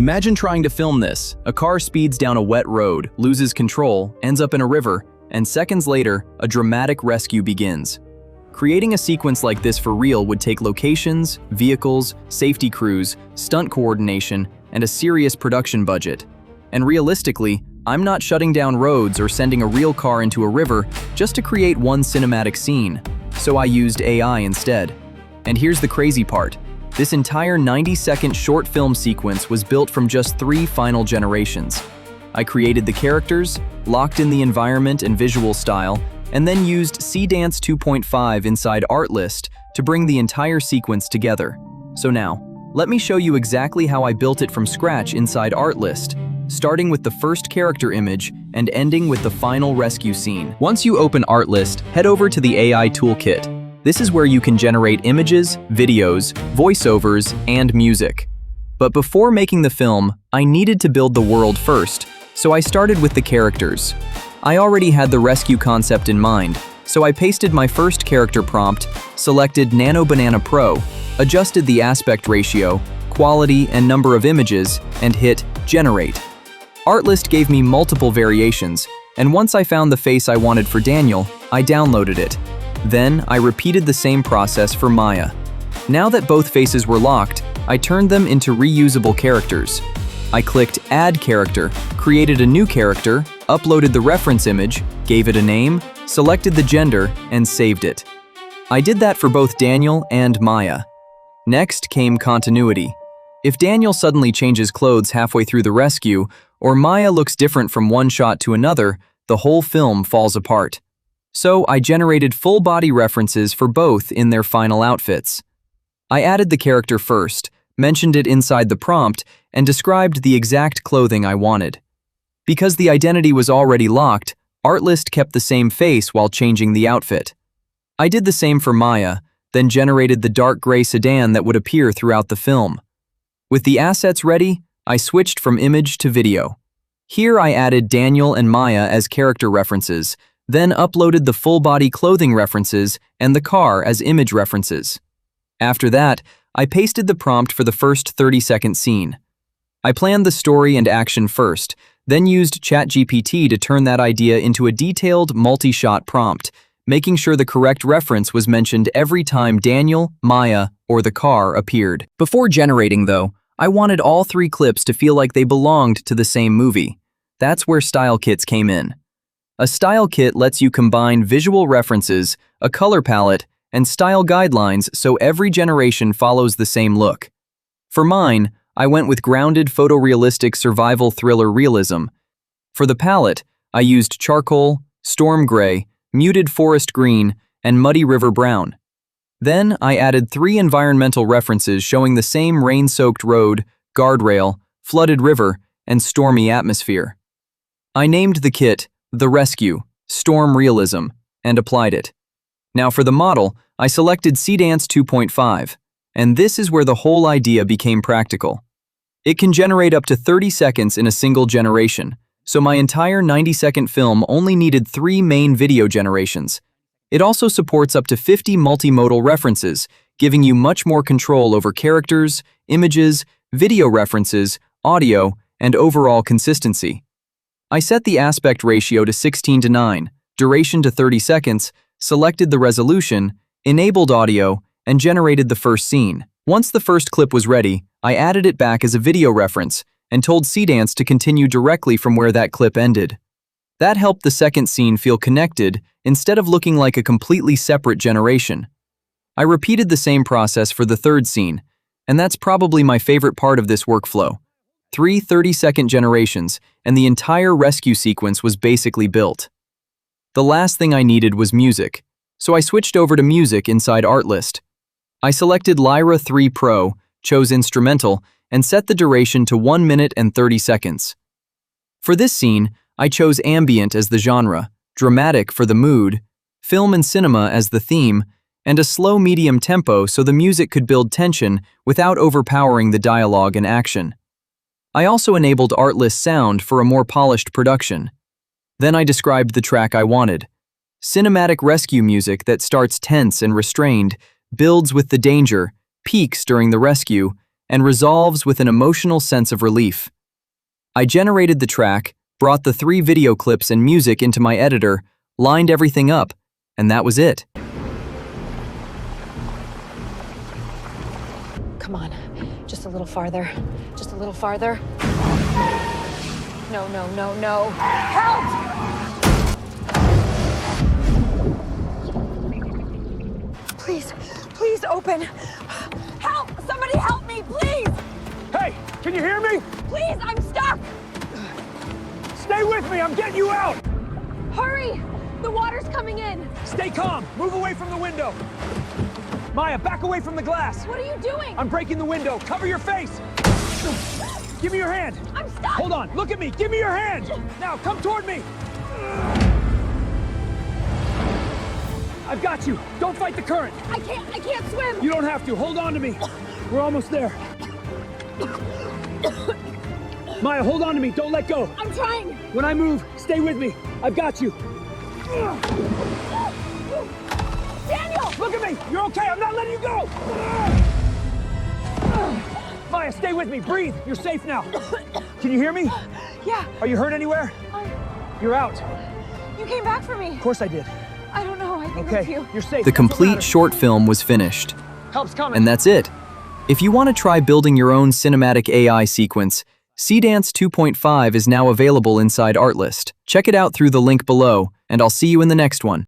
Imagine trying to film this. A car speeds down a wet road, loses control, ends up in a river, and seconds later, a dramatic rescue begins. Creating a sequence like this for real would take locations, vehicles, safety crews, stunt coordination, and a serious production budget. And realistically, I'm not shutting down roads or sending a real car into a river just to create one cinematic scene, so I used AI instead. And here's the crazy part. This entire 90-second short film sequence was built from just 3 final generations. I created the characters, locked in the environment and visual style, and then used Seedance 2.5 inside Artlist to bring the entire sequence together. So now, let me show you exactly how I built it from scratch inside Artlist, starting with the first character image and ending with the final rescue scene. Once you open Artlist, head over to the AI toolkit. This is where you can generate images, videos, voiceovers, and music. But before making the film, I needed to build the world first, so I started with the characters. I already had the rescue concept in mind, so I pasted my first character prompt, selected Nano Banana Pro, adjusted the aspect ratio, quality, and number of images, and hit Generate. Artlist gave me multiple variations, and once I found the face I wanted for Daniel, I downloaded it. Then, I repeated the same process for Maya. Now that both faces were locked, I turned them into reusable characters. I clicked Add Character, created a new character, uploaded the reference image, gave it a name, selected the gender, and saved it. I did that for both Daniel and Maya. Next came continuity. If Daniel suddenly changes clothes halfway through the rescue, or Maya looks different from one shot to another, the whole film falls apart. So I generated full body references for both in their final outfits. I added the character first, mentioned it inside the prompt, and described the exact clothing I wanted. Because the identity was already locked, Artlist kept the same face while changing the outfit. I did the same for Maya, then generated the dark gray sedan that would appear throughout the film. With the assets ready, I switched from image to video. Here I added Daniel and Maya as character references, then uploaded the full-body clothing references and the car as image references. After that, I pasted the prompt for the first 30-second scene. I planned the story and action first, then used ChatGPT to turn that idea into a detailed, multi-shot prompt, making sure the correct reference was mentioned every time Daniel, Maya, or the car appeared. Before generating, though, I wanted all 3 clips to feel like they belonged to the same movie. That's where style kits came in. A style kit lets you combine visual references, a color palette, and style guidelines so every generation follows the same look. For mine, I went with grounded photorealistic survival thriller realism. For the palette, I used charcoal, storm gray, muted forest green, and muddy river brown. Then I added 3 environmental references showing the same rain-soaked road, guardrail, flooded river, and stormy atmosphere. I named the kit The Rescue, Storm Realism, and applied it. Now for the model, I selected Seedance 2.5, and this is where the whole idea became practical. It can generate up to 30 seconds in a single generation, so my entire 90-second film only needed 3 main video generations. It also supports up to 50 multimodal references, giving you much more control over characters, images, video references, audio, and overall consistency. I set the aspect ratio to 16:9, duration to 30 seconds, selected the resolution, enabled audio, and generated the first scene. Once the first clip was ready, I added it back as a video reference and told Seedance to continue directly from where that clip ended. That helped the second scene feel connected instead of looking like a completely separate generation. I repeated the same process for the third scene, and that's probably my favorite part of this workflow. 3 30-second generations, and the entire rescue sequence was basically built. The last thing I needed was music, so I switched over to music inside Artlist. I selected Lyra 3 Pro, chose instrumental, and set the duration to 1 minute and 30 seconds. For this scene, I chose ambient as the genre, dramatic for the mood, film and cinema as the theme, and a slow medium tempo so the music could build tension without overpowering the dialogue and action. I also enabled Artlist sound for a more polished production. Then I described the track I wanted. Cinematic rescue music that starts tense and restrained, builds with the danger, peaks during the rescue, and resolves with an emotional sense of relief. I generated the track, brought the 3 video clips and music into my editor, lined everything up, and that was it. Come on, just a little farther. Just a little farther. No, no, no, no. Help! Please, please open. Help! Somebody help me, please! Hey, can you hear me? Please, I'm stuck! Stay with me, I'm getting you out! Hurry! The water's coming in. Stay calm, move away from the window. Maya, back away from the glass. What are you doing? I'm breaking the window, cover your face. Give me your hand. I'm stuck! Hold on, look at me, give me your hand. Now, come toward me. I've got you, don't fight the current. I can't swim. You don't have to, hold on to me. We're almost there. Maya, hold on to me, don't let go. I'm trying. When I move, stay with me. I've got you. Daniel! Look at me, you're okay, I'm not letting you go. Maya, stay with me, breathe, you're safe now. Can you hear me? Yeah. Are you hurt anywhere? You're out. You came back for me. Of course I did. I don't know, I think it was Okay, you. you're safe. The That's what complete matters. short film was finished. Help's coming. And that's it. If you want to try building your own cinematic AI sequence, Seedance 2.5 is now available inside Artlist. Check it out through the link below, and I'll see you in the next one.